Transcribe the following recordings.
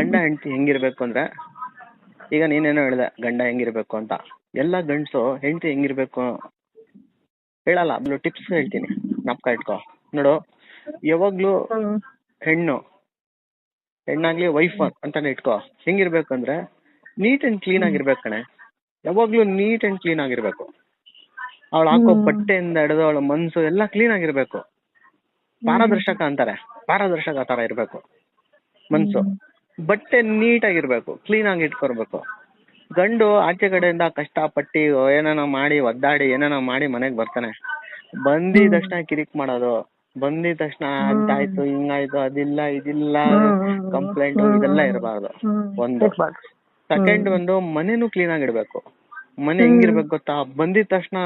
ಗಂಡ ಹೆಂಡತಿ ಹೆಂಗಿರ್ಬೇಕು ಅಂದ್ರೆ, ಈಗ ನೀನೇನೋ ಹೇಳ್ದೆ ಗಂಡ ಹೆಂಗಿರ್ಬೇಕು ಅಂತ. ಎಲ್ಲ ಗಂಡಸು ಹೆಂಡತಿ ಹೆಂಗಿರ್ಬೇಕು ಹೇಳಲ್ಲ, ಅದು ಟಿಪ್ಸ್ ಹೇಳ್ತೀನಿ, ಜ್ಞಾಪಕ ಇಟ್ಕೋ. ನೋಡು, ಯಾವಾಗ್ಲೂ ಹೆಣ್ಣಾಗ್ಲಿ ವೈಫ್ ಅಂತಾನೆ ಇಟ್ಕೋ, ಹೆಂಗಿರ್ಬೇಕಂದ್ರೆ ನೀಟ್ ಅಂಡ್ ಕ್ಲೀನ್ ಆಗಿರ್ಬೇಕು ಕಣೆ. ಯಾವಾಗ್ಲೂ ನೀಟ್ ಅಂಡ್ ಕ್ಲೀನ್ ಆಗಿರ್ಬೇಕು. ಅವಳು ಹಾಕೋ ಬಟ್ಟೆಯಿಂದ ಹಿಡಿದು ಅವಳ ಮನ್ಸು ಎಲ್ಲ ಕ್ಲೀನ್ ಆಗಿರ್ಬೇಕು. ಪಾರದರ್ಶಕ ಅಂತಾರೆ, ಪಾರದರ್ಶಕ ತರ ಇರ್ಬೇಕು ಮನ್ಸು. ಬಟ್ಟೆ ನೀಟ್ ಆಗಿರ್ಬೇಕು, ಕ್ಲೀನ್ ಆಗಿ ಇಟ್ಕೊರ್ಬೇಕು. ಗಂಡು ಆಚೆ ಕಡೆಯಿಂದ ಕಷ್ಟಪಟ್ಟು ಏನೇನೋ ಮಾಡಿ ಒದ್ದಾಡಿ ಏನೇನೋ ಮಾಡಿ ಮನೆಗ್ ಬರ್ತಾನೆ. ಬಂದಿದ ತಕ್ಷಣ ಕಿರಿಕ್ ಮಾಡೋದು, ಬಂದಿದ ತಕ್ಷಣ ಅದಾಯ್ತು ಹಿಂಗಾಯ್ತು ಅದಿಲ್ಲ ಇದಿಲ್ಲ ಕಂಪ್ಲೇಂಟ್ ಇದೆಲ್ಲ ಇರಬಾರ್ದು. ಒಂದು ಸೆಕೆಂಡ್ ಒಂದು ಮನೆನೂ ಕ್ಲೀನ್ ಆಗಿಡ್ಬೇಕು. ಮನೆ ಹೆಂಗಿರ್ಬೇಕು ಗೊತ್ತಾ, ಬಂದಿದ ತಕ್ಷಣ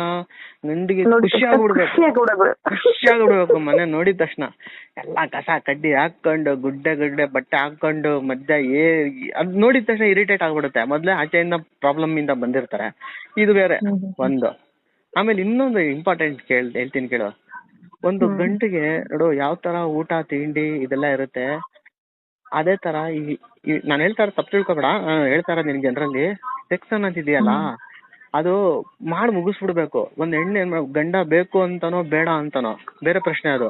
ಗಂಡಿಗೆ ಖುಷಿ ಆಗ್ಬಿಡ್ಬೇಕು. ಮನೆ ನೋಡಿದ ತಕ್ಷಣ ಎಲ್ಲಾ ಕಸ ಕಡ್ಡಿ ಹಾಕೊಂಡು ಗುಡ್ಡೆ ಬಟ್ಟೆ ಹಾಕೊಂಡು ಮಧ್ಯ ಅದ್ ನೋಡಿದ ತಕ್ಷಣ ಇರಿಟೇಟ್ ಆಗ್ಬಿಡುತ್ತೆ. ಮೊದ್ಲೇ ಆಚೆಯಿಂದ ಪ್ರಾಬ್ಲಮ್ ಇಂದ ಬಂದಿರ್ತಾರೆ, ಇದು ಬೇರೆ ಒಂದು. ಆಮೇಲೆ ಇನ್ನೊಂದು ಇಂಪಾರ್ಟೆಂಟ್ ಹೇಳ್ತೀನಿ ಕೇಳು. ಒಂದು ಗಂಟಿಗೆ ನೋಡು ಯಾವ ತರ ಊಟ ತಿಂಡಿ ಇದೆಲ್ಲ ಇರುತ್ತೆ, ಅದೇ ತರ ನಾನು ಹೇಳ್ತಾರ ತಪ್ಪು ತಿಳ್ಕೊಬೇಡ, ಹೇಳ್ತಾರ ನಿನ್ ಜನರಲ್ಲಿ ಸೆಕ್ಸ್ ಅನ್ನೋದಿದೆಯಲ್ಲ ಅದು ಮಾಡಿ ಮುಗಿಸ್ಬಿಡ್ಬೇಕು. ಒಂದ್ ಹೆಣ್ಣು ಗಂಡ ಬೇಕು ಅಂತಾನೋ ಬೇಡ ಅಂತಾನೋ ಬೇರೆ ಪ್ರಶ್ನೆ. ಅದು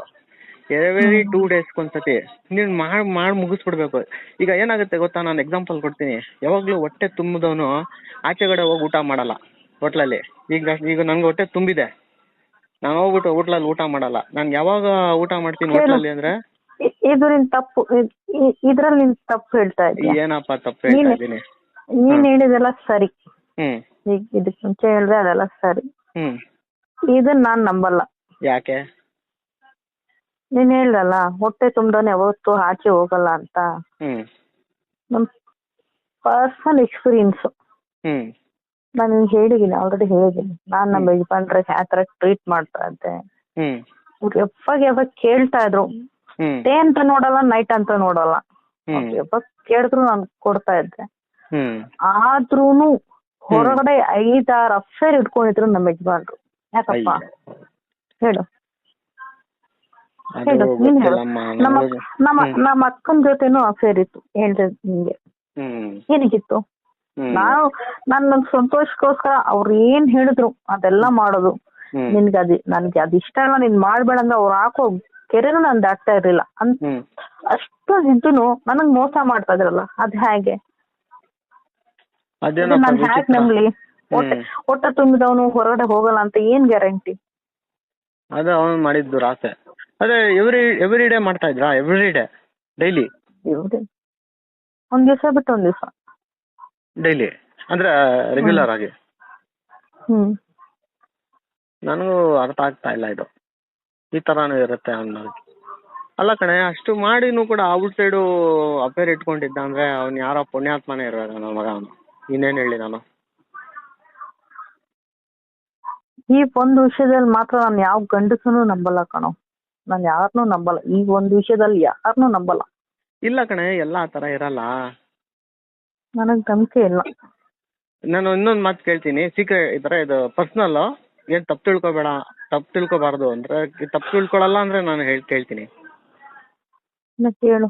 ಎವ್ರಿ 2 days ಒಂದ್ಸತಿ ನೀನ್ ಮಾಡಿ ಮುಗಿಸ್ಬಿಡ್ಬೇಕು. ಈಗ ಏನಾಗುತ್ತೆ ಗೊತ್ತಾ, ನಾನು ಎಕ್ಸಾಂಪಲ್ ಕೊಡ್ತೀನಿ. ಯಾವಾಗ್ಲೂ ಹೊಟ್ಟೆ ತುಂಬಿದವನು ಆಚೆಗಡೆ ಹೋಗಿ ಊಟ ಮಾಡಲ್ಲ ಹೋಟ್ಲಲ್ಲಿ. ಈಗ ನನ್ಗೆ ಹೊಟ್ಟೆ ತುಂಬಿದೆ, ನಾನು ಹೋಗ್ಬಿಟ್ಟು ಹೋಟ್ಲಲ್ಲಿ ಊಟ ಮಾಡಲ್ಲ. ನಾನು ಯಾವಾಗ ಊಟ ಮಾಡ್ತೀನಿ ಹೋಟ್ಲಲ್ಲಿ ಅಂದ್ರೆ ಇದ್ರಲ್ಲಿ ನೀನ್ ತಪ್ಪು ಹೇಳ್ತಾ ಇದ್ದೀನಿ. ಏನಪ್ಪ ತಪ್ಪು ಹೇಳ್ತಾ ಇದ್ದೀನಿ? ನೀನ್ ಹೇಳಿದೆಲ್ಲ ಸರಿ, ಈಗ ಇದಕ್ ಮುಂಚೆ ಹೇಳಿದ್ರೆ ಅದೆಲ್ಲ ಸರಿ. ಇದನ್ನ ನಾನ್ ನಂಬಲ್ಲ. ಯಾಕೆ? ನೀನ್ ಹೇಳ್ದಲ್ಲ ಹೊಟ್ಟೆ ತುಂಬ್ದವನ್ ಯಾವತ್ತೂ ಆಚೆ ಹೋಗಲ್ಲ ಅಂತ. ನಮ್ ಪರ್ಸನಲ್ ಎಕ್ಸ್ಪೀರಿಯನ್ಸ್ ನಾನು ಹೇಳಿದೀನಿ, ಆಲ್ರೆಡಿ ಹೇಳಿದೀನಿ. ನಾನ್ ನಮ್ಮ ಯಜಮಾನ್ರೆ ಯಾವ ತರ ಟ್ರೀಟ್ ಮಾಡ್ತಾ ಇದ್ದೆ. ಯಾವಾಗ ಕೇಳ್ತಾ ಇದ್ರು, ಡೇ ಅಂತ ನೋಡಲ್ಲ ನೈಟ್ ಅಂತ ನೋಡಲ್ಲ, ಯಾವಾಗ ಕೇಳಿದ್ರು ನಾನು ಕೊಡ್ತಾ ಇದ್ದೆ. ಆದ್ರೂನು ಹೊರಗಡೆ 5-6 ಅಫೇರ್ ಇಟ್ಕೊಂಡಿದ್ರು ನಮ್ಮ ಯಜಮಾನ್ರು. ಯಾಕಪ್ಪ ಹೇಳು ಹೇಳು, ನೀನ್ ಹೇಳು. ನಮ್ಮ ಅಕ್ಕನ ಜೊತೆನೂ ಅಫೇರ್ ಇತ್ತು, ಹೇಳ್ತೇನೆ ನಿಂಗೆ. ಏನಕ್ಕಿತ್ತು? ನನ್ನ ಸಂತೋಷಕ್ಕೋಸ್ಕರ ಅವ್ರು ಏನ್ ಹೇಳಿದ್ರು ಅದೆಲ್ಲ ಮಾಡೋದು. ನನ್ಗೆ ಅದ್ ಇಷ್ಟ ಇಲ್ಲ, ನೀನ್ ಮಾಡ್ಬೇಡ ಅಂದ್ರೆ ಅವ್ರು ಹಾಕೋ ಕೆರೆನೂ ನಾನ್ ದಾಟ್ತಾ ಇರ್ಲಿಲ್ಲ. ಅಷ್ಟೊಂದಿದ್ದೂನು ನನಗ್ ಮೋಸ ಮಾಡ್ತಾ ಇದ್ರಲ್ಲ, ಅದ್ ಹೇಗೆ? ನಾನ್ ಹ್ಯಾಕ್ ನಂಬ್ಲಿ? ಹೊಟ್ಟೆ ತುಂಬಿದವನು ಹೊರಗಡೆ ಹೋಗಲ್ಲ ಅಂತ ಏನ್ ಗ್ಯಾರಂಟಿ? ಅದೇ ಅವನು ಮಾಡಿದ್ದು ರಾಸೆ. ಅದೇ ಎವ್ರಿ ಡೇ ಮಾಡ್ತಾ ಇದ್ರಾ? Every day daily? ಒಂದ್ ದಿವಸ ಬಿಟ್ಟು ಒಂದ್ ದಿವಸ ಡೈಲಿ ಅಂದ್ರೆ ರೆಗ್ಯುಲರ್ ಆಗಿ? ನನಗೂ ಅರ್ಥ ಆಗ್ತಾ ಇಲ್ಲ ಇದು, ಈ ತರಾನು ಇರುತ್ತೆ ಅನ್ನೋದು. ಅಲ್ಲ ಕಣೆ, ಅಷ್ಟು ಮಾಡಿನೂ ಕೂಡ ಔಟ್ ಸೈಡು ಅಫೇರ್ ಇಟ್ಕೊಂಡಿದ್ದ ಅಂದ್ರೆ ಅವ್ನು ಯಾರೋ ಪುಣ್ಯಾತ್ಮನೇ ಇರ್ಬೇಕು ನನ್ನ ಮಗ. ಅವನು ಇನ್ನೇನು ಹೇಳಿ ನಾನು? ಈ ಒಂದು ವಿಷಯದಲ್ಲಿ ಮಾತ್ರ ನಾನು ಯಾವ ಗಂಡಸನು ನಂಬಲ್ಲ ಕಣೋ, ನಾನು ಯಾರನ್ನೂ ನಂಬಲ್ಲ. ಈ ಒಂದು ವಿಷಯದಲ್ಲಿ ಯಾರನ್ನೂ ನಂಬಲ್ಲ. ಇಲ್ಲ ಕಣೆ, ಎಲ್ಲ ಆ ತರ ಇರಲ್ಲ, ನನಗ್ ನಂಬಿಕೆ ಇಲ್ಲ. ನಾನು ಇನ್ನೊಂದು ಮಾತು ಕೇಳ್ತೀನಿ, ಸೀಕ್ರೆಟ್ ಈ ತರ ಇದು ಪರ್ಸನಲ್, ಏನ್ ತಪ್ಪು ತಿಳ್ಕೊಬೇಡ, ತಪ್ಪು ತಿಳ್ಕೊಬಾರ್ದು ಅಂದ್ರೆ. ತಪ್ಪು ತಿಳ್ಕೊಳಲ್ಲ ಅಂದ್ರೆ ನಾನು ಕೇಳ್ತೀನಿ. ಹೇಳು.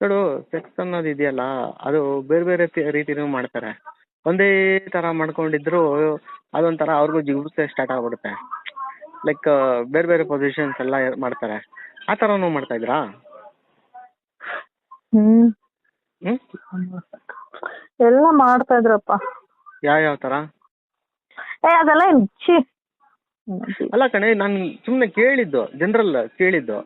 ನೋಡು, ಸೆಕ್ಸ್ ಅನ್ನೋದು ಇದೆಯಲ್ಲ, ಅದು ಬೇರೆ ಬೇರೆ ರೀತಿನೂ ಮಾಡ್ತಾರೆ. ಒಂದೇ ತರ ಮಾಡ್ಕೊಂಡಿದ್ರು ಅದೊಂಥರ ಅವ್ರಿಗೂ ಜಿಗುಪ್ಸೆ ಸ್ಟಾರ್ಟ್ ಆಗ್ಬಿಡುತ್ತೆ. ಲೈಕ್ ಬೇರೆ ಬೇರೆ ಪೊಸಿಷನ್ಸ್ ಎಲ್ಲ ಮಾಡ್ತಾರೆ. ಆ ತರನೂ ಮಾಡ್ತಾ ಇದ್ರಾ? ಎಲ್ಲ ಮಾಡ್ತಾ ಇದ್ರಪ್ಪ. ಯಾವ ತರ? ಅದೆಲ್ಲ ಅಲ್ಲ ಕಣೆ, ನಾನು ಸುಮ್ನೆ ಕೇಳಿದ್ದು, ಜನರಲ್ ಕೇಳಿದ್ದು.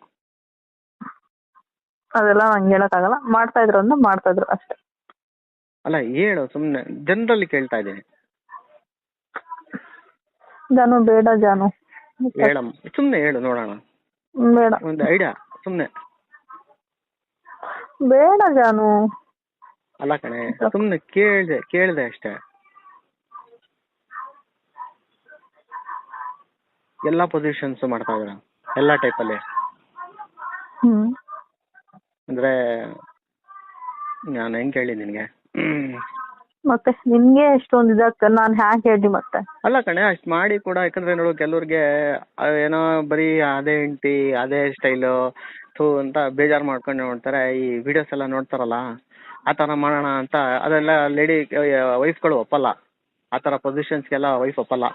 ಅದೆಲ್ಲ ನಂಗೆ ಹೇಳಕ್ಕಾಗಲ್ಲ. ಮಾಡ್ತಾ ಇದ್ರು ಅಂದ್ರೆ ಮಾಡ್ತಾ ಇದ್ರು ಅಷ್ಟೇ. ಅಲ್ಲ ಹೇಳು, ಸುಮ್ನೆ ಜನರಲ್ಲಿ ಕೇಳ್ತಾ ಇದ್ದೀನಿ. ಜಾನು ಬೇಡ ಜಾನು, ಹೇಳಮ್ಮ, ಸುಮ್ನೆ ಹೇಳು ನೋಡೋಣ. ಬೇಡ, ಒಂದು ಐಡಿಯಾ ಸುಮ್ನೆ. ಬೇಡ ಜಾನು. ಅಲ್ಲ ಕಣೆ, ಸುಮ್ನೆ ಕೇಳ್ದೆ ಅಷ್ಟೇ. ಎಲ್ಲಾ ಪೊಸಿಷನ್ಸ್ ಮಾಡ್ತಾ ಇದ್ರ, ಎಲ್ಲಾ ಟೈಪ್ ಅಲ್ಲಿ? ಅಂದ್ರೆ ನಾನು ಹೆಂಗ್ ಕೇಳಿ ನಿನ್ಗೆ? ಮತ್ತೆ ನಿನ್ಗೆ ಎಷ್ಟೊಂದು ಇದಾಗ್ತದೆ, ನಾನು ಹ್ಯಾಕ್ ಹೇಳಿ ಮತ್ತೆ? ಅಲ್ಲ ಕಣೆ, ಅಷ್ಟ್ ಮಾಡಿ ಕೂಡ, ಯಾಕಂದ್ರೆ ನೋಡು ಕೆಲವ್ರಿಗೆ ಏನೋ ಬರೀ ಅದೇ ಹೆಂಡ್ತಿ ಅದೇ ಸ್ಟೈಲು ಅಂತ ಬೇಜಾರ್ ಮಾಡ್ಕೊಂಡು ನೋಡ್ತಾರೆ. ಈ ವಿಡಿಯೋಸ್ ಎಲ್ಲ ನೋಡ್ತಾರಲ್ಲ, ಆ ಥರ ಮಾಡೋಣ ಅಂತ ಅದೆಲ್ಲ ವೈಫ್ಗಳು ಒಪ್ಪಲ್ಲ. ಆ ಥರ ಪೊಸಿಷನ್ಸ್ಗೆಲ್ಲ ವೈಫ್ ಒಪ್ಪಲ್ಲ.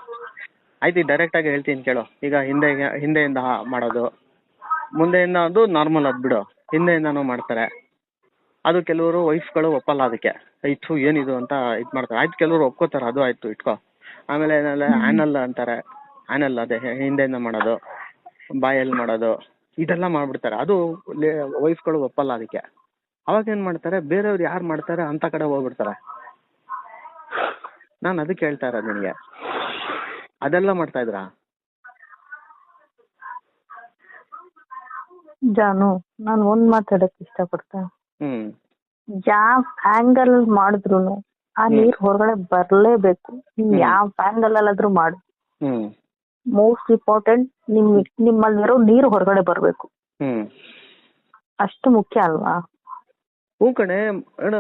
ಆಯ್ತು ಡೈರೆಕ್ಟಾಗಿ ಹೇಳ್ತೀನಿ ಕೇಳು. ಈಗ ಹಿಂದೆಯಿಂದ ಮಾಡೋದು, ಮುಂದೆಯಿಂದ ಅದು ನಾರ್ಮಲ್ ಅದು ಬಿಡು, ಹಿಂದೆಯಿಂದನೂ ಮಾಡ್ತಾರೆ. ಅದು ಕೆಲವರು ವೈಫ್ಗಳು ಒಪ್ಪಲ್ಲ ಅದಕ್ಕೆ. ಆಯ್ತು ಏನಿದು ಅಂತ ಇದು ಮಾಡ್ತಾರೆ. ಆಯ್ತು ಕೆಲವರು ಒಪ್ಕೋತಾರೆ, ಅದು ಆಯ್ತು ಇಟ್ಕೋ. ಆಮೇಲೆ ಆ್ಯನಲ್ ಅಂತಾರೆ. ಆ್ಯನಲ್ ಅದೇ ಹಿಂದೆಯಿಂದ ಮಾಡೋದು, ಬಾಯಲ್ಲಿ ಮಾಡೋದು, ಇದೆಲ್ಲ ಮಾಡ್ಬಿಡ್ತಾರೆ. ಅದು ವೈಫ್ಗಳು ಒಪ್ಪಲ್ಲ ಅದಕ್ಕೆ. ಅವಾಗ ಏನು ಮಾಡ್ತಾರೆ, ಬೇರೆಯವ್ರು ಯಾರು ಮಾಡ್ತಾರೆ ಅಂತ ಕಡೆ ಹೋಗ್ಬಿಡ್ತಾರೆ. ನಾನು ಅದಕ್ಕೆ ಹೇಳ್ತಾ ಇರೋದು ನಿನಗೆ, ಅದೆಲ್ಲ ಮಾಡ್ತಾ ಇದ್ರಾ? ಜಾನು, ನಾನು ಒಂದ್ ಮಾತಾಡಕ್ ಇಷ್ಟಪಡ್ತೇನೆ. ಯಾವ ಆಂಗಲ್ ಮಾಡಿದ್ರು ಆ ನೀರ್ ಹೊರಗಡೆ ಬರ್ಲೇಬೇಕು. ನೀನ್ ಯಾವ ಆಂಗಲ್ ಅಲ್ಲಾದ್ರೂ ಮಾಡು, ಮೋಸ್ಟ್ ಇಂಪಾರ್ಟೆಂಟ್ ನಿಮ್ಮಲ್ಲಿರೋ ನೀರು ಹೊರಗಡೆ ಬರ್ಬೇಕು. ಅಷ್ಟು ಮುಖ್ಯ ಅಲ್ವಾ? ಹೂ ಕಣೆ,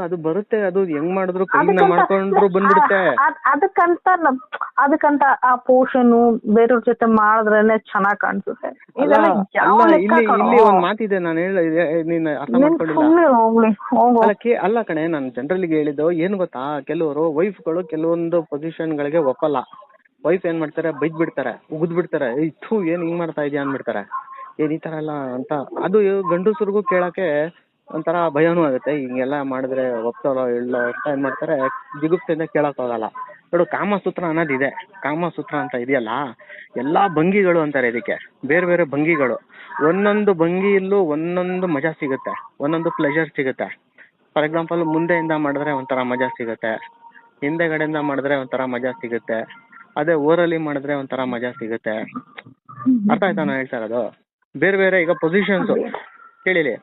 ಅದು ಬರುತ್ತೆ. ಅದು ಹೆಂಗ್ ಮಾಡಿದ್ರು ಕೈಯಿಂದ ಮಾಡ್ಕೊಂಡ್ರು ಬಂದ್ಬಿಡುತ್ತೆ. ಅದಕ್ಕಂತ ಆ ಪೋಷನ್ ಬೇರೆಯವ್ರ ಜೊತೆ ಮಾಡಿದ್ರೇನೆ ಚೆನ್ನಾಗ್ ಕಾಣಿಸುತ್ತೆ. ಇಲ್ಲಿ ಒಂದ್ ಮಾತಿದೆ, ನಾನು ಹೇಳಿದೆ, ನೀನ್ ಅರ್ಥ ಮಾಡ್ಕೊಂಡಿಲ್ಲ. ಅಲ್ಲ ಕಣೆ, ನಾನು ಜನರಲ್ಲಿಗೆ ಹೇಳಿದ್ದು ಏನ್ ಗೊತ್ತಾ, ಕೆಲವರು ವೈಫ್ಗಳು ಕೆಲವೊಂದು ಪೊಸಿಷನ್ ಗಳಿಗೆ ಒಪ್ಪಲ್ಲ. ವೈಫ್ ಏನ್ ಮಾಡ್ತಾರೆ, ಬೈದ್ ಬಿಡ್ತಾರೆ, ಉಗಿದ್ ಬಿಡ್ತಾರೆ. ಇತ್ತು ಏನ್ ಹಿಂಗ್ ಮಾಡ್ತಾ ಇದೀಯ ಅಂದ್ಬಿಡ್ತಾರೆ. ಏನ್ ಈ ತರ ಎಲ್ಲ ಅಂತ. ಅದು ಗಂಡಸರಿಗೂ ಕೇಳಕ್ಕೆ ಒಂಥರ ಭಯನೂ ಆಗುತ್ತೆ. ಹಿಂಗೆಲ್ಲ ಮಾಡಿದ್ರೆ ಒಪ್ತಾರೋ ಇಲ್ಲೋ ಅಂತ ಏನ್ ಮಾಡ್ತಾರೆ, ಜಿಗುಪ್ಸೆಯಿಂದ ಕೇಳಕ್ ಹೋಗಲ್ಲ. ನೋಡು, ಕಾಮಸೂತ್ರ ಅನ್ನೋದಿದೆ. ಕಾಮಸೂತ್ರ ಅಂತ ಇದೆಯಲ್ಲ, ಎಲ್ಲಾ ಭಂಗಿಗಳು ಅಂತಾರೆ ಇದಕ್ಕೆ. ಬೇರೆ ಬೇರೆ ಭಂಗಿಗಳು, ಒಂದೊಂದು ಭಂಗಿಯಲ್ಲೂ ಒಂದೊಂದು ಮಜಾ ಸಿಗುತ್ತೆ, ಒಂದೊಂದು ಪ್ಲೆಜರ್ ಸಿಗುತ್ತೆ. ಫಾರ್ ಎಕ್ಸಾಂಪಲ್, ಮುಂದೆಯಿಂದ ಮಾಡಿದ್ರೆ ಒಂಥರ ಮಜಾ ಸಿಗುತ್ತೆ, ಹಿಂದೆಗಡೆಯಿಂದ ಮಾಡಿದ್ರೆ ಒಂಥರ ಮಜಾ ಸಿಗುತ್ತೆ, ಅದೇ ಓರಲಿ ಮಾಡಿದ್ರೆ ಒಂಥರ ಮಜಾ ಸಿಗುತ್ತೆ. ಅರ್ಥ ಆಯ್ತಾ ನಾನು ಹೇಳ್ತಾ ಇರೋದು? ಬೇರೆ ಬೇರೆ ಈಗ ಪೊಸಿಷನ್ಸ್ ಕೇಳಿಲಿ,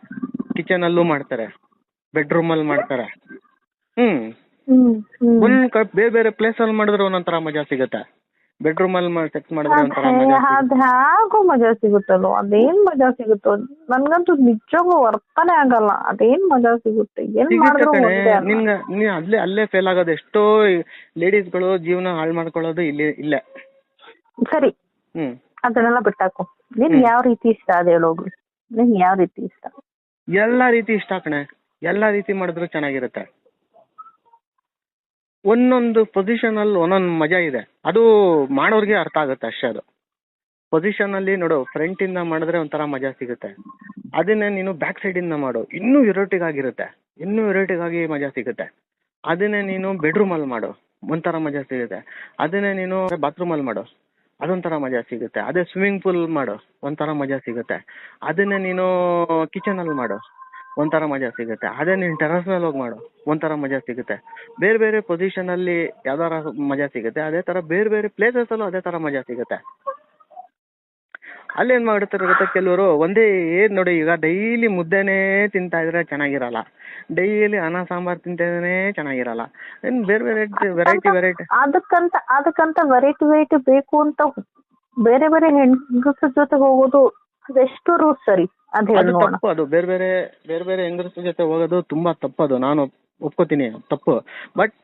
ಕಿಚನ್ ಅಲ್ಲೂ ಮಾಡ್ತಾರೆ, ಬೆಡ್ರೂಮ್ ಅಲ್ಲಿ ಮಾಡ್ತಾರೆ. ಬೇರೆ ಬೇರೆ ಪ್ಲೇಸ್ ಅಲ್ಲಿ ಮಾಡಿದ್ರೆ ಒಂದೊಂಥರ ಮಜಾ ಸಿಗುತ್ತೆ. ಬೆಡ್ರೂಮ್ ಅಲ್ಲಿ ಸೆಕ್ಸ್ ಮಾಡಿದ್ರೆ ಒಂಥರ ಮಜಾ ಸಿಗುತ್ತಲ್ಲೋ, ಅದೇನ್ ಮಜಾ ಸಿಗುತ್ತೋ ನನ್ಗಂತೂ ನಿಜವಾಗೂ ಅರ್ಥನೇ ಆಗಲ್ಲ. ಅದೇನ್ ಮಜಾ ಸಿಗುತ್ತೆ? ಅಲ್ಲೇ ಫೇಲ್ ಆಗೋದು. ಎಷ್ಟೋ ಲೇಡೀಸ್ಗಳು ಜೀವನ ಹಾಳು ಮಾಡ್ಕೊಳ್ಳೋದು ಇಲ್ಲೇ. ಸರಿ, ಅದನ್ನೆಲ್ಲ ಬಿಟ್ಟಾಕು. ನಿನ್ ಯಾವ ರೀತಿ ಇಷ್ಟ ಅದ ಹೇಳೋಗು. ನಿನ್ ಯಾವ ರೀತಿ ಇಷ್ಟ? ಎಲ್ಲಾ ರೀತಿ ಇಷ್ಟ ಕಣೆ. ಎಲ್ಲಾ ರೀತಿ ಮಾಡಿದ್ರು ಚೆನ್ನಾಗಿರುತ್ತೆ. ಒಂದೊಂದು ಪೊಸಿಷನ್ ಅಲ್ಲಿ ಒಂದೊಂದು ಮಜಾ ಇದೆ. ಅದು ಮಾಡೋರ್ಗೆ ಅರ್ಥ ಆಗುತ್ತೆ ಅಷ್ಟೇ. ಅದು ಪೊಸಿಷನ್ ಅಲ್ಲಿ ನೋಡು, ಫ್ರಂಟ್ ಇಂದ ಮಾಡಿದ್ರೆ ಒಂಥರ ಮಜಾ ಸಿಗುತ್ತೆ. ಅದನ್ನೇ ನೀನು ಬ್ಯಾಕ್ ಸೈಡ್ ಇಂದ ಮಾಡು, ಇನ್ನೂ ಇರೋಟಿಕ್ ಆಗಿರುತ್ತೆ, ಇನ್ನೂ ಇರೋಟಿಕ್ ಆಗಿ ಮಜಾ ಸಿಗುತ್ತೆ. ಅದನ್ನೇ ನೀನು ಬೆಡ್ರೂಮ್ ಅಲ್ಲಿ ಮಾಡು, ಒಂಥರ ಮಜಾ ಸಿಗುತ್ತೆ. ಅದನ್ನೇ ನೀನು ಬಾತ್ರೂಮ್ ಅಲ್ಲಿ ಮಾಡು, ಅದೊಂಥರ ಮಜಾ ಸಿಗುತ್ತೆ. ಅದೇ ಸ್ವಿಮ್ಮಿಂಗ್ ಪೂಲ್ ಮಾಡು, ಒಂಥರ ಮಜಾ ಸಿಗುತ್ತೆ. ಅದನ್ನೇ ನೀನು ಕಿಚನ್ ಅಲ್ಲಿ ಮಾಡು, ಒಂಥರ ಮಜಾ ಸಿಗುತ್ತೆ. ಅದೇ ನೀನು ಟೆರಸ್ ಮೇಲೆ ಹೋಗಿ ಮಾಡು, ಒಂಥರ ಮಜಾ ಸಿಗುತ್ತೆ. ಬೇರೆ ಬೇರೆ ಪೊಸಿಷನ್ ಅಲ್ಲಿ ಯಾವ್ದಾರ ಮಜಾ ಸಿಗುತ್ತೆ. ಅದೇ ತರ ಬೇರೆ ಬೇರೆ ಪ್ಲೇಸಸ್ ಅಲ್ಲೂ ಅದೇ ತರ ಮಜಾ ಸಿಗುತ್ತೆ. ಅಲ್ಲೇನ್ ಮಾಡ್ತಾರೆ ಗೊತ್ತಾ, ಕೆಲವರು ಒಂದೇ ಏನ್ ನೋಡಿ, ಈಗ ಡೈಲಿ ಮುದ್ದೆನೇ ತಿಂತಾ ಇದ್ರೆ ಚೆನ್ನಾಗಿರಲ್ಲ, ಡೈಲಿ ಅನ್ನ ಸಾಂಬಾರ್ ತಿಂತಾನೆ ಚೆನ್ನಾಗಿರಲ್ಲ. ಬೇರೆ ಬೇರೆ ವೆರೈಟಿ ಅದಕ್ಕಂತ ವೆರೈಟಿ ಬೇಕು ಅಂತ ಬೇರೆ ಬೇರೆ ಹೆಂಗಸರ ಜೊತೆ ಹೋಗೋದು ಅದೆಷ್ಟು ರೂಟ್ ಸರಿ? ಅದು ತಪ್ಪು. ಅದು ಬೇರೆ ಬೇರೆ ಹೆಂಗಸರ ಜೊತೆ ಹೋಗೋದು ತುಂಬಾ ತಪ್ಪದು. ನಾನು ಒಪ್ಕೋತೀನಿ, ತಪ್ಪು. ಬಟ್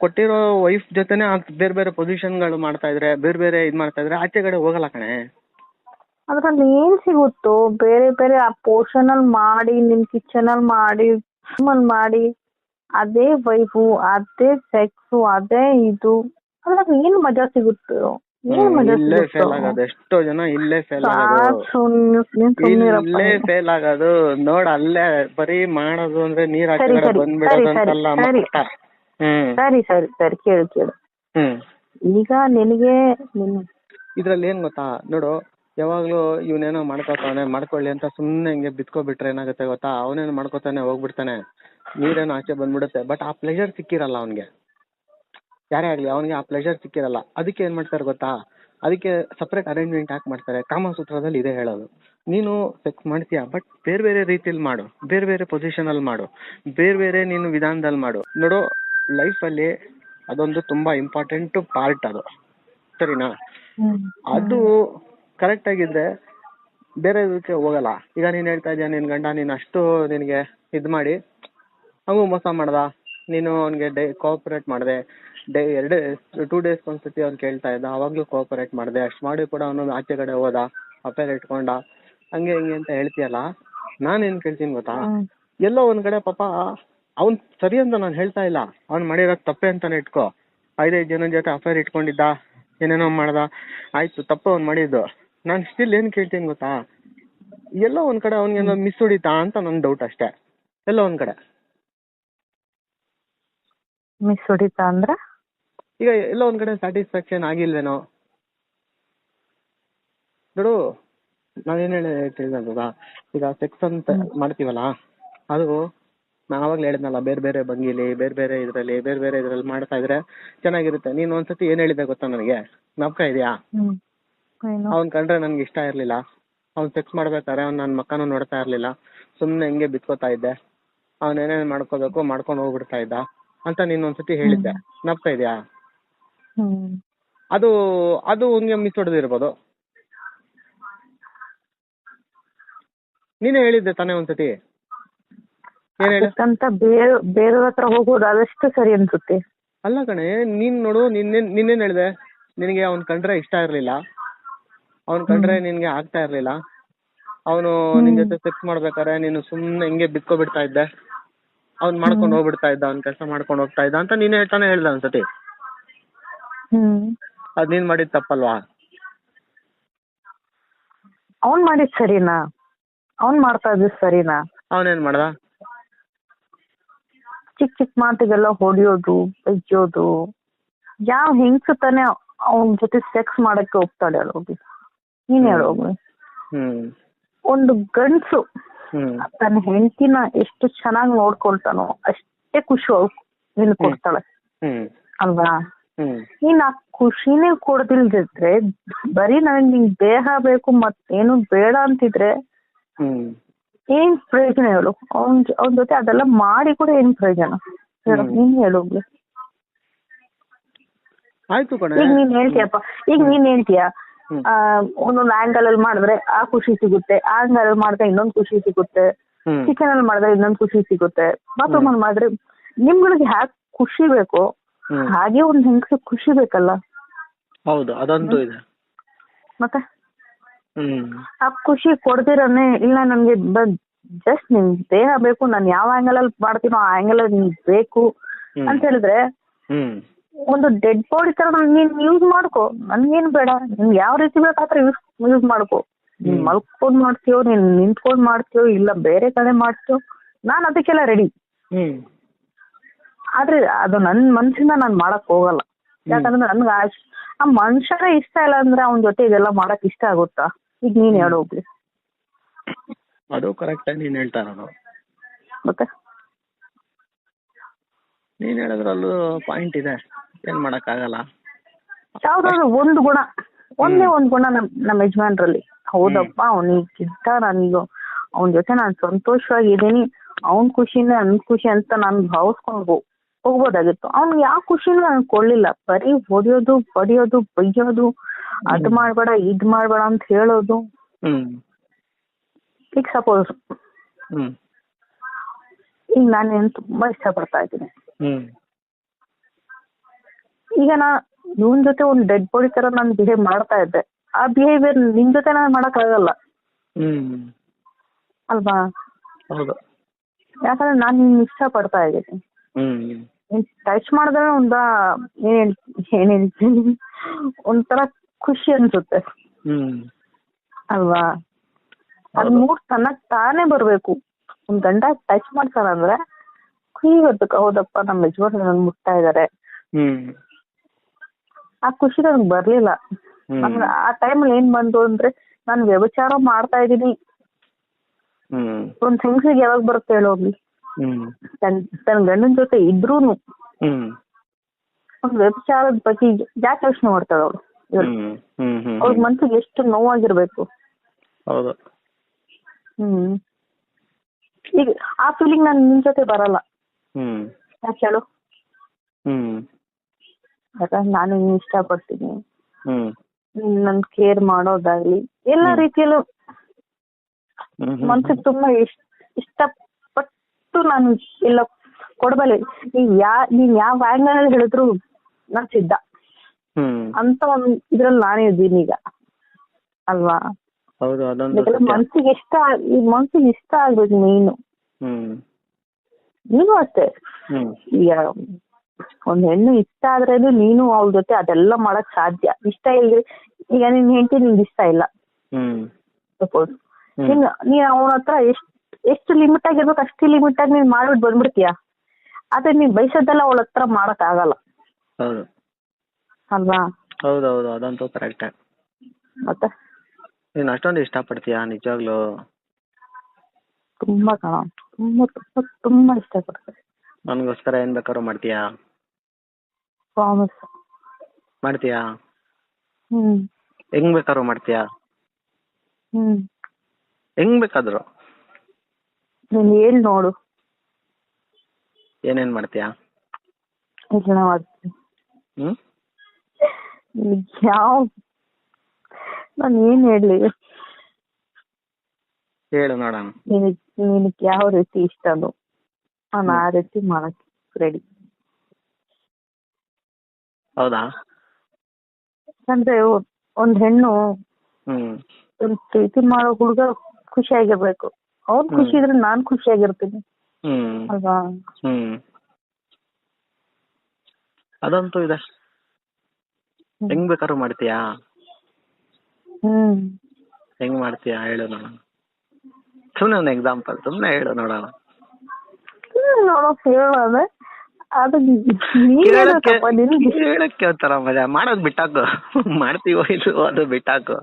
ಕೊಟ್ಟಿರೋ ವೈಫ್ ಜೊತೆನೆ ಬೇರೆ ಬೇರೆ ಪೊಸಿಷನ್ಗಳು ಮಾಡ್ತಾ ಇದ್ರೆ, ಬೇರೆ ಬೇರೆ ಇದ್ ಮಾಡ್ತಾ ಇದ್ರೆ ಆಚೆ ಕಡೆ ಹೋಗಲ್ಲ ಕಣೆ. ಅದ್ರಲ್ಲಿ ಏನ್ ಸಿಗುತ್ತೋ ಬೇರೆ ಬೇರೆ ಆ ಪೋರ್ಷನ್ ಅಲ್ಲಿ ಮಾಡಿ, ನಿಮ್ ಕಿಚನ್ ಅಲ್ಲಿ ಮಾಡಿ ಅದೇ ವೈಫು, ಅದೇ ಸೆಕ್ಸು, ಅದೇ ಇದು, ಅದ್ರಲ್ಲಿ ಏನ್ ಮಜಾ ಸಿಗುತ್ತೋ? ಇಲ್ಲೇ ಫೇಲ್ ಆಗೋದು. ಎಷ್ಟೋ ಜನ ಇಲ್ಲೇ ಫೇಲ್ ಆಗೋದು. ನೋಡ, ಅಲ್ಲೇ ಬರೀ ಮಾಡೋದು ಅಂದ್ರೆ ನೀರ್ ಹಾಕಿ ಬಂದ್ಬಿಡೋದು ಅಂತಲ್ಲ. ಸರಿ ಕೇಳು. ಈಗ ನಿನಗೆ ಇದ್ರಲ್ಲಿ ಏನ್ ಗೊತ್ತಾ, ನೋಡು, ಯಾವಾಗ್ಲೂ ಇವನೇನೋ ಮಾಡ್ಕೋತಾನೆ, ಮಾಡ್ಕೊಳ್ಳಿ ಅಂತ ಸುಮ್ನೆ ಹಿಂಗೆ ಬಿತ್ಕೋಬಿಟ್ರೆ ಏನಾಗುತ್ತೆ ಗೊತ್ತಾ, ಅವನೇನು ಮಾಡ್ಕೋತಾನೆ, ಹೋಗ್ಬಿಡ್ತಾನೆ, ನೀರೇನೋ ಆಚೆ ಬಂದ್ಬಿಡುತ್ತೆ. ಬಟ್ ಆ ಪ್ಲೆಜರ್ ಸಿಕ್ಕಿರಲ್ಲ ಅವನ್ಗೆ. ಯಾರೇ ಆಗ್ಲಿ, ಅವನಿಗೆ ಆ ಪ್ಲೆಜರ್ ಸಿಕ್ಕಿರಲ್ಲ. ಅದಕ್ಕೆ ಏನ್ ಮಾಡ್ತಾರೆ ಗೊತ್ತಾ, ಅದಕ್ಕೆ ಸಪ್ರೇಟ್ ಅರೇಂಜ್ಮೆಂಟ್ ಯಾಕೆ ಮಾಡ್ತಾರೆ? ಕಾಮಸೂತ್ರದಲ್ಲಿ ಇದೇ ಹೇಳೋದು. ನೀನು ಸೆಕ್ಸ್ ಮಾಡ್ತೀಯಾ, ಬಟ್ ಬೇರೆ ಬೇರೆ ರೀತಿಯಲ್ಲಿ ಮಾಡು, ಬೇರೆ ಬೇರೆ ಪೊಸಿಷನ್ ಅಲ್ಲಿ ಮಾಡು, ಬೇರೆ ಬೇರೆ ನೀನು ವಿಧಾನದಲ್ಲಿ ಮಾಡು. ನೋಡು, ಲೈಫ್ ಅಲ್ಲಿ ಅದೊಂದು ತುಂಬಾ ಇಂಪಾರ್ಟೆಂಟ್ ಪಾರ್ಟ್ ಅದು, ಸರಿನಾ? ಅದು ಕರೆಕ್ಟ್ ಆಗಿದ್ರೆ ಬೇರೆ ಇದಕ್ಕೆ ಹೋಗಲ್ಲ. ಈಗ ನೀನ್ ಹೇಳ್ತಾ ಇದೀಯ, ನಿನ್ ಗಂಡ ನೀನ್ ಅಷ್ಟು ನಿನಗೆ ಇದ್ ಮಾಡಿ ಹಂಗೂ ಮೋಸ ಮಾಡ್ದ, ನೀನು ಅವ್ನಿಗೆ ಕೋಆಪರೇಟ್ ಮಾಡಿದೆ, 2 days ಒಂದ್ಸತಿ ಅವ್ನು ಕೇಳ್ತಾ ಇದ್ದ, ಅವಾಗ್ಲೂ ಕೋಆಪರೇಟ್ ಮಾಡಿದೆ, ಅಷ್ಟು ಮಾಡಿ ಕೂಡ ಅವನು ಆಚೆ ಕಡೆ ಹೋದ, ಅಫೇರ್ ಇಟ್ಕೊಂಡ, ಹಂಗೆ ಹಿಂಗೆ ಅಂತ ಹೇಳ್ತೀಯಲ್ಲ. ನಾನೇನ್ ಕೇಳ್ತೀನಿ ಗೊತ್ತಾ, ಎಲ್ಲೋ ಒಂದ್ ಕಡೆ ಪಾಪ ಅವ್ನ್ ಸರಿ ಅಂತ ನಾನು ಹೇಳ್ತಾ ಇಲ್ಲ, ಅವ್ನ್ ಮಾಡಿರೋದು ತಪ್ಪೆ ಅಂತಾನೆ ಇಟ್ಕೋ. 5 ಜನ ಜೊತೆ ಅಫೇರ್ ಇಟ್ಕೊಂಡಿದ್ದ, ಏನೇನೋ ಮಾಡ್ದ, ಆಯ್ತು ತಪ್ಪು ಅವ್ನು ಮಾಡಿದ್ದು. ನಾನು ಸ್ಟಿಲ್ ಏನ್ ಕೇಳ್ತೀನಿ ಗೊತ್ತಾ, ಎಲ್ಲೋ ಒಂದ್ ಕಡೆ ಅವ್ನಿಗೆ ಮಿಸ್ ಹೊಡಿತಾ ಅಂತ ನನ್ ಡೌಟ್ ಅಷ್ಟೇ. ಎಲ್ಲೋ ಒಂದ್ ಕಡೆ ಮಿಸ್ ಹೊಡಿತಾ ಅಂದ್ರೆ ಈಗ ಎಲ್ಲೋ ಒಂದ್ ಕಡೆ ಸ್ಯಾಟಿಸ್ಫ್ಯಾಕ್ಷನ್ ಆಗಿಲ್ವೇನೋ. ನೋಡು ನಾವೇನ್ ಹೇಳಿದ, ಈಗ ಸೆಕ್ಸ್ ಅಂತ ಮಾಡ್ತೀವಲ್ಲ, ಅದು ನಾ ಆವಾಗ್ಲೇ ಹೇಳಿದ್ನಲ್ಲ, ಬೇರೆ ಬೇರೆ ಭಂಗಿಲಿ, ಬೇರೆ ಬೇರೆ ಇದ್ರಲ್ಲಿ ಮಾಡ್ತಾ ಇದ್ರೆ ಚೆನ್ನಾಗಿರುತ್ತೆ. ನೀನ್ ಒಂದ್ಸತಿ ಏನ್ ಹೇಳಿದೆ ಗೊತ್ತಾ ನನಗೆ, ಜ್ಞಾಪಕ ಇದೆಯಾ? ಅವ್ನ್ ಕಂಡ್ರೆ ನನ್ಗೆ ಇಷ್ಟ ಇರ್ಲಿಲ್ಲ, ಅವ್ನ್ ಸೆಕ್ಸ್ ಮಾಡ್ಬೇಕಾದ್ರೆ ಅವ್ನ್ ನನ್ ಮಕ್ಕನೂ ನೋಡ್ತಾ ಇರ್ಲಿಲ್ಲ, ಸುಮ್ನೆ ಹಿಂಗೆ ಬಿತ್ಕೋತಾ ಇದ್ದೆ, ಅವ್ನ್ ಏನೇನ್ ಮಾಡ್ಕೋಬೇಕು ಮಾಡ್ಕೊಂಡು ಹೋಗ್ಬಿಡ್ತಾ ಇದ್ದ ಅಂತ ನೀನ್ ಒಂದ್ಸತಿ ಹೇಳಿದ್ದೆ, ಜ್ಞಾಪಕ ಇದೆಯಾ? ಅದು ಅದು ಹಂಗೆ ಮಿಸ್ ಹೊಡೆದಿರ್ಬೋದು. ನೀನೇ ಹೇಳಿದ್ದೆ ತಾನೇ ಒಂದ್ಸತಿ. ಅಂತ ಬೇರೆಯವ್ರ ಹತ್ರ ಹೋಗೋದು ಅದಷ್ಟು ಸರಿ ಅನ್ಸುತ್ತೆ. ಅಲ್ಲ ಕಣೆ, ನೀನ್ ನೋಡು, ನಿನ್ನೇನ್ ಹೇಳಿದೆ, ನಿನಗೆ ಅವ್ನ್ ಕಂಡ್ರೆ ಇಷ್ಟ ಇರ್ಲಿಲ್ಲ, ಅವ್ನ್ ಕಂಡ್ರೆ ನಿನ್ಗೆ ಆಗ್ತಾ ಇರ್ಲಿಲ್ಲ, ಅವನು ನಿನ್ ಜೊತೆ ಸೆಕ್ಸ್ ಮಾಡ್ಬೇಕಾರೆ ನೀನು ಸುಮ್ನೆ ಹಿಂಗೆ ಬಿತ್ಕೊ ಬಿಡ್ತಾ ಇದ್ದೆ, ಅವ್ನ್ ಮಾಡ್ಕೊಂಡು ಹೋಗ್ಬಿಡ್ತಾ ಇದ್ದ, ಅವ್ನ್ ಕೆಲಸ ಮಾಡ್ಕೊಂಡು ಹೋಗ್ತಾ ಇದ್ದ ಅಂತ ನೀನೇ ತಾನೇ ಹೇಳ್ದ ಒಂದ್ಸತಿ. ಅದ್ ನೀನ್ ಮಾಡಿದ್ ತಪ್ಪಲ್ವಾ? ಅವ್ನ್ ಮಾಡಿದ್ ಸರಿನಾ? ಅವ್ನ್ ಮಾಡ್ತಾ ಇದ್ದು ಸರಿನಾ? ಅವನೇನ್ ಮಾಡ್ದ? ಚಿಕ್ಕ ಮಾತಿಗೆಲ್ಲ ಹೊಡಿಯೋದು, ಬೈಯೋದು. ಯಾವ ಹೆಂಗ್ಸು ತಾನೆ ಅವನ್ ಜೊತೆ ಸೆಕ್ಸ್ ಮಾಡಕ್ಕೆ ಹೋಗ್ತಾಳೆ ಹೋಗಿ? ನೀನ್ ಹೇಳೋಗಿ. ಒಂದು ಗಂಡ್ಸು ತನ್ನ ಹೆಂಡತಿನ ಎಷ್ಟು ಚೆನ್ನಾಗಿ ನೋಡ್ಕೊಳ್ತಾನೋ ಅಷ್ಟೇ ಖುಷಿ ನೀನ್ ಕೊಡ್ತಾಳೆ ಅಲ್ವಾ? ನೀನ್ ಆ ಖುಷಿನೇ ಕೊಡ್ದಿಲ್ದಿದ್ರೆ, ಬರೀ ನನಗ್ ನಿನ್ ದೇಹ ಬೇಕು ಮತ್ತೇನು ಬೇಡ ಅಂತಿದ್ರೆ ಏನ್ ಪ್ರಯೋಜನ ಹೇಳು? ಅವನ್ ಜೊತೆ ಅದೆಲ್ಲ ಮಾಡಿ ಕೂಡ ಏನ್ ಪ್ರಯೋಜನ ಹೇಳು? ನೀನ್ ಹೇಳೋಗ್ಲಿ. ಈಗ ನೀನ್ ಹೇಳ್ತೀಯ ಒಂದೊಂದು ಆಂಗಲ್ ಅಲ್ಲಿ ಮಾಡಿದ್ರೆ ಆ ಖುಷಿ ಸಿಗುತ್ತೆ, ಆ ಆಂಗಲ್ ಅಲ್ಲಿ ಮಾಡಿದ್ರೆ ಇನ್ನೊಂದು ಖುಷಿ ಸಿಗುತ್ತೆ, ಕಿಚನ್ ಅಲ್ಲಿ ಮಾಡಿದ್ರೆ ಇನ್ನೊಂದು ಖುಷಿ ಸಿಗುತ್ತೆ, ಬಾತ್ರೂಮ್ ಅಲ್ಲಿ ಮಾಡಿದ್ರೆ. ನಿಮ್ಗಳಿಗೆ ಹ್ಯಾಕ್ ಖುಷಿ ಬೇಕು ಹಾಗೆ ಒಂದ್ ಹೆಂಗಸ ಖುಷಿ ಬೇಕಲ್ಲ? ಹೌದು, ಅದಂತೂ ಇದೆ. ಮತ್ತೆ ಆ ಖುಷಿ ಕೊಡ್ದಿರನೆ, ಇಲ್ಲ ನನ್ಗೆ ಜಸ್ಟ್ ನಿನ್ ದೇಹ ಬೇಕು, ನಾನು ಯಾವ ಆಂಗಲ್ ಅಲ್ಲಿ ಮಾಡ್ತೀನೋ ಆ ಆಂಗಲ್ ಅಲ್ಲಿ ನಿನ್ ಬೇಕು ಅಂತ ಹೇಳಿದ್ರೆ, ಒಂದು ಡೆಡ್ ಬಾಡಿ ತರ ನೀನ್ ಯೂಸ್ ಮಾಡ್ಕೋ, ನನ್ಗೇನ್ ಬೇಡ, ನಿನ್ಗೆ ಯಾವ ರೀತಿ ಬೇಕಾದ್ರೆ ಯೂಸ್ ಮಾಡ್ಕೋ. ನೀನ್ ಮಲ್ಕೊಂಡ್ ಮಾಡ್ತೀಯೋ, ನೀನ್ ನಿಂತ್ಕೊಂಡ್ ಮಾಡ್ತೀಯೋ, ಇಲ್ಲ ಬೇರೆ ಕಡೆ ಮಾಡ್ತೀಯೋ, ನಾನ್ ಅದಕ್ಕೆಲ್ಲ ರೆಡಿ. ಆದ್ರೆ ಅದು ನನ್ ಮನ್ಸಿಂದ ನಾನ್ ಮಾಡಕ್ ಹೋಗಲ್ಲ. ಯಾಕಂದ್ರೆ ನನ್ಗೆ ಆ ಮನುಷ್ಯರೇ ಇಷ್ಟ ಇಲ್ಲ ಅಂದ್ರೆ ಅವನ ಜೊತೆ ಇದೆಲ್ಲ ಮಾಡಕ್ ಇಷ್ಟ ಆಗುತ್ತಾ? ಈಗ ನೀನ್ ಹೇಳೋಗ್ಲಿ. ಅದು ಕರೆಕ್ಟ್ ನೀನ್ ಹೇಳ್ತಾ ಇರೋದು. ಮತ್ತೆ ನೀನ್ ಹೇಳಿದ್ರಲ್ಲೂ ಪಾಯಿಂಟ್ ಇದೆ, ಏನ್ ಮಾಡಕ್ ಆಗಲ್ಲ. ಯಾವ್ದಾದ್ರು ಒಂದು ಗುಣ, ಒಂದೇ ಒಂದ್ ಗುಣ ನಮ್ಮ ಯಜಮಾನ್ರಲ್ಲಿ, ಹೌದಪ್ಪ ಅವನಿಗಿಂತ ನನಗೂ ಅವನ ಜೊತೆ ನಾನು ಸಂತೋಷವಾಗಿದ್ದೀನಿ, ಅವನ್ ಖುಷಿನೇ ನನ್ ಖುಷಿ ಅಂತ ನಾನು ಭಾವಿಸ್ಕೊಂಡು ಹೋಗ್ಬೋದಾಗಿತ್ತು. ಅವ್ನಿಗೆ ಯಾವ ಖುಷಿನೂ ನನ್ ಕೊಡ್ಲಿಲ್ಲ, ಬರೀ ಹೊಡಿಯೋದು, ಬಡಿಯೋದು, ಬೈಯೋದು, ಅದ್ ಮಾಡ್ಬೇಡ ಇದ್ ಮಾಡ್ಬೇಡ ಅಂತ ಹೇಳೋದು. ಈಗ ಸಪೋಸ್ ಈಗ ನಾನೇನು ತುಂಬಾ ಇಷ್ಟಪಡ್ತಾ ಇದ್ದೀನಿ, ಈಗ ಇವನ್ ಜೊತೆ ಒಂದ್ ಡೆಡ್ ಬಾಡಿ ತರ ನಾನು ಬಿಹೇವ್ ಮಾಡ್ತಾ ಇದ್ದೆ, ಆ ಬಿಹೇವಿಯರ್ ನಿನ್ ಜೊತೆ ನಾನು ಮಾಡಕ್ ಆಗಲ್ಲ ಅಲ್ವಾ? ಯಾಕಂದ್ರೆ ನಾನು ನಿನ್ ಇಷ್ಟ ಪಡ್ತಾ ಇದ್ದೀನಿ. ಟಚ್ ಮಾಡಿದ್ರೆ ಏನ್ ಹೇಳ್ತೀನಿ, ಒಂಥರ ಖುಷಿ ಅನ್ಸುತ್ತೆ ಅಲ್ವಾ? ಅದ್ ಮೂಡ್ ತನ್ನಕ್ ತಾನೇ ಬರ್ಬೇಕು. ಒಂದ್ ಗಂಡ ಟಚ್ ಮಾಡ್ತಾರ ಅಂದ್ರೆ ಖುಷಿ ಗೊತ್ತಕ್ಕ, ಹೌದಪ್ಪ ನಮ್ಮ ಯಜಮಾನ್ ನನ್ ಮುಟ್ತಾ ಇದಾರೆ. ಆ ಖುಷಿ ನನಗ್ ಬರ್ಲಿಲ್ಲ. ಆ ಟೈಮಲ್ಲಿ ಏನ್ ಬಂತು ಅಂದ್ರೆ, ನಾನು ವ್ಯಭಿಚಾರ ಮಾಡ್ತಾ ಇದೀನಿ. ಒಂದ್ ಹೆಂಗ್ಸಿಗೆ ಯಾವಾಗ ಬರುತ್ತೆ ಹೇಳೋಗ್ಲಿ? ತನ್ನ ಗಂಡನ ಜೊತೆ ಇದ್ರೂನು ಒಂದ್ ವ್ಯಭಿಚಾರದ ಬಗ್ಗೆ ಯಾಕೆ ಯೋಚನೆ ಮಾಡ್ತಾಳ ಅವಳು? ಅವ್ರ ಮನ್ಸಿಗೆ ಎಷ್ಟು ನೋವಾಗಿರ್ಬೇಕು. ಈಗ ಆ ಫೀಲಿಂಗ್ ನಾನು ನಿನ್ ಜೊತೆ ಬರಲ್ಲ. ಯಾಕೆ ಹೇಳು? ಯಾಕಂದ್ರೆ ನಾನು ನಿನ್ನ ಇಷ್ಟಪಡ್ತೀನಿ, ನನ್ ಕೇರ್ ಮಾಡೋದಾಗ್ಲಿ ಎಲ್ಲಾ ರೀತಿಯಲ್ಲೂ ಮನ್ಸಿಗೆ ತುಂಬಾ ಇಷ್ಟಪಟ್ಟು ನಾನು ಎಲ್ಲ ಕೊಡಬಲ್ಲೆ. ನೀನ್ ಯಾವ ಆಂಗಲ್ ಹೇಳಿದ್ರು ನಾನ್ ಸಿದ್ಧ ಅಂತ ಒಂದ್ ಇದ್ರಲ್ಲಿ ನಾನೇ ಇದ್ದೀನಿ ಈಗ ಅಲ್ವಾ? ಮನ್ಸಿಗೆ ಇಷ್ಟ ಆಗ್ಬೇಕು ನೀನು. ನೀನು ಅಷ್ಟೇ. ಹ್ಮ್ ಈಗ ಒಂದ್ ಹೆಣ್ಣು ಇಷ್ಟ ಆದ್ರೇನು ನೀನು ಅವ್ಳ ಜೊತೆ ಅದೆಲ್ಲ ಮಾಡಕ್ ಸಾಧ್ಯ. ಇಷ್ಟ ಇಲ್ಲ, ಈಗ ನಿನ್ ಹೆಂಡತಿ ನಿಂಗೆ ಇಷ್ಟ ಇಲ್ಲ ಹ್ಮ್ ಸಪೋಸ್, ನೀನ್ ಅವನ ಹತ್ರ ಎಷ್ಟು ಲಿಮಿಟ್ ಆಗಿರ್ಬೇಕು ಅಷ್ಟು ಲಿಮಿಟ್ ಆಗಿ ನೀನ್ ಮಾಡ್ಬಿಟ್ಟು ಬಂದ್ಬಿಡ್ತೀಯ. ಆದ್ರೆ ನೀನ್ ಬಯಸೋದೆಲ್ಲ ಅವಳ ಹತ್ರ ಮಾಡಕ್ ಆಗಲ್ಲ. ಹೌದು ಅಲ್ವಾ? ಹೌದೌದು, ಅದಂತೂ ಕರೆಕ್ಟ್. ಮತ್ತೆ ನೀನ್ ಅಷ್ಟೊಂದು ಇಷ್ಟ ಪಡ್ತೀಯಾ ನಿಜವಾಗ್ಲು? ತುಂಬಾ ಕಣ, ತುಂಬಾ ತುಂಬಾ ತುಂಬಾ ಇಷ್ಟಪಡ್ತಾರೆ. ನನ್ಗೋಸ್ಕರ ಏನ್ ಬೇಕಾದ್ರೂ ಮಾಡ್ತೀಯಾ? ಪ್ರಾಮಿಸ್. ಮಾಡ್ತೀಯಾ? ಹ್ಮ್ ಹೆಂಗ್ ಬೇಕಾದ್ರೂ ಮಾಡ್ತೀಯಾ? ಹ್ಮ್ ಹೆಂಗ್ ಬೇಕಾದ್ರು? ನೀನ್ ಹೇಳ್ ನೋಡು. ಏನೇನ್ ಮಾಡ್ತೀಯಾ? ಎಲ್ಲ ಮಾಡ್ತೀನಿ. ಹ್ಮ್ ಯಾವ ನಾನು ಏನ್ ಹೇಳಿ? ಹೇಳು ನೋಡೋಣ. ನಿನಗೆ ಯಾವ ರೀತಿ ಇಷ್ಟನೋ ನಾನು ಆ ರೀತಿ ಮಾಡಕ್ ರೆಡಿ. ಹೌದಾ? ಅಂದ್ರೆ ಒಂದ್ ಹೆಣ್ಣು ಒಂದ್ ಪ್ರೀತಿ ಮಾಡೋ ಹುಡುಗ ಖುಷಿಯಾಗಿರ್ಬೇಕು. ಅವ್ನ್ ಖುಷಿ ಇದ್ರೆ ನಾನ್ ಖುಷಿಯಾಗಿರ್ತೀನಿ ಅಲ್ವಾ? ಅದಂತೂ ಇದೆ. ಹೆಂಗ್ ಬೇಕಾದ್ರೂ ಮಾಡ್ತೀಯಾ? ಹೆಂಗ್ ಮಾಡ್ತೀಯಾ ಹೇಳು ನೋಡೋಣ. ಸುಮ್ನೆ ಒಂದು ಎಕ್ಸಾಂಪಲ್, ಸುಮ್ನೆ ಹೇಳು ನೋಡೋಣ. ನೋಡೋ ಹೇಳೋದೆ ಅದು ಕೇಳಕ್ಕೆ ಒಂಥರ ಮಜಾ. ಮಾಡೋದ್ ಬಿಟ್ಟಾಕು, ಮಾಡ್ತೀವೋ ಇಲ್ವೋ ಅದು ಬಿಟ್ಟಾಕು,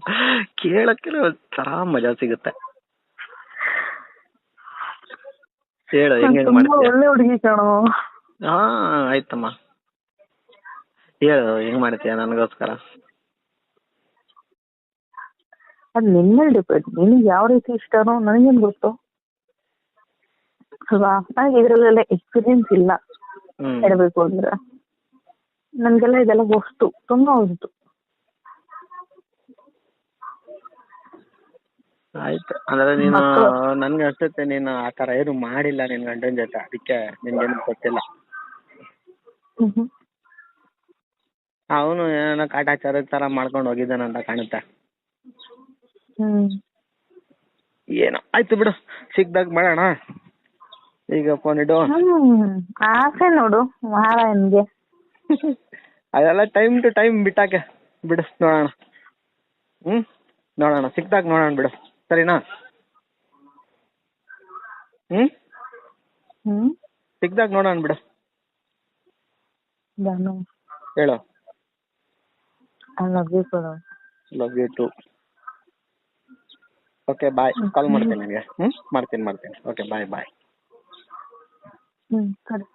ಕೇಳಕ್ಕೆ ಒಂಥರ ಮಜಾ ಸಿಗುತ್ತೆ. ಹೇಳು ಹೆಂಗ್ ಮಾಡ್ತೀಯ? ಒಳ್ಳೆ ಹುಡುಗಿ ಕಣೋ. ಹಾ ಆಯ್ತಮ್ಮ, ಹೇಳು ಹೆಂಗ್ ಮಾಡ್ತೀಯ ನನಗೋಸ್ಕರ? ಅದ್ ನಿನ್ಮೇಲೆ ಡಿಪೆಂಡ್. ನಿನಗೆ ಯಾವ ರೀತಿ ಇಷ್ಟನೋ ನನಗೇನ್ ಗೊತ್ತು ಅಲ್ವಾ? ನನಗೆ ಇದ್ರಲ್ಲೆಲ್ಲ ಎಕ್ಸ್ಪೀರಿಯನ್ಸ್ ಇಲ್ಲ ಹೇಳ್ಬೇಕು ಅಂದ್ರೆ. ನನ್ಗೆಲ್ಲ ಇದೆಲ್ಲ ಹೊಸ್ತು, ತುಂಬಾ ಹೊಸ್ತು. ಆಯ್ತು, ಅಂದ್ರೆ ನೀನು ನನ್ಗೆ ಅನ್ಸುತ್ತೆ ನೀನು ಆತರ ಏನು ಮಾಡಿಲ್ಲ ನಿನ್ ಗಂಡನ ಜೊತೆ, ಅದಕ್ಕೆ ನಿನ್ಗೇನು ಗೊತ್ತಿಲ್ಲ. ಅವನು ಏನೋ ಕಾಟಾಚಾರ ತರ ಮಾಡ್ಕೊಂಡು ಹೋಗಿದ್ದಾನಂತ ಕಾಣುತ್ತೆ. ಏನೋ ಆಯ್ತು ಬಿಡು, ಸಿಕ್ದಾಗ ಮಾಡೋಣ. ಈಗ ಫೋನ್ ಇಡು. ಆಸೆ ನೋಡು ಮಾರಾಯನ್ಗೆ. ಅದೆಲ್ಲ ಟೈಮ್ ಟು ಟೈಮ್ ಬಿಟ್ಟಾಕೆ ಬಿಡು, ನೋಡೋಣ. ನೋಡೋಣ, ಸಿಕ್ದಾಗ ನೋಡೋಣ ಬಿಡು, ಸರಿನಾ? ಸಿಕ್ದಾಗ ನೋಡೋಣ ಬಿಡು. ಹೇಳು. I love you karo. Love you too. Okay bye. Call ಮಾಡ್ತೀನಿ ನಿನಗೆ. ಮಾಡ್ತೀನಿ. Okay bye. ಸರಿ.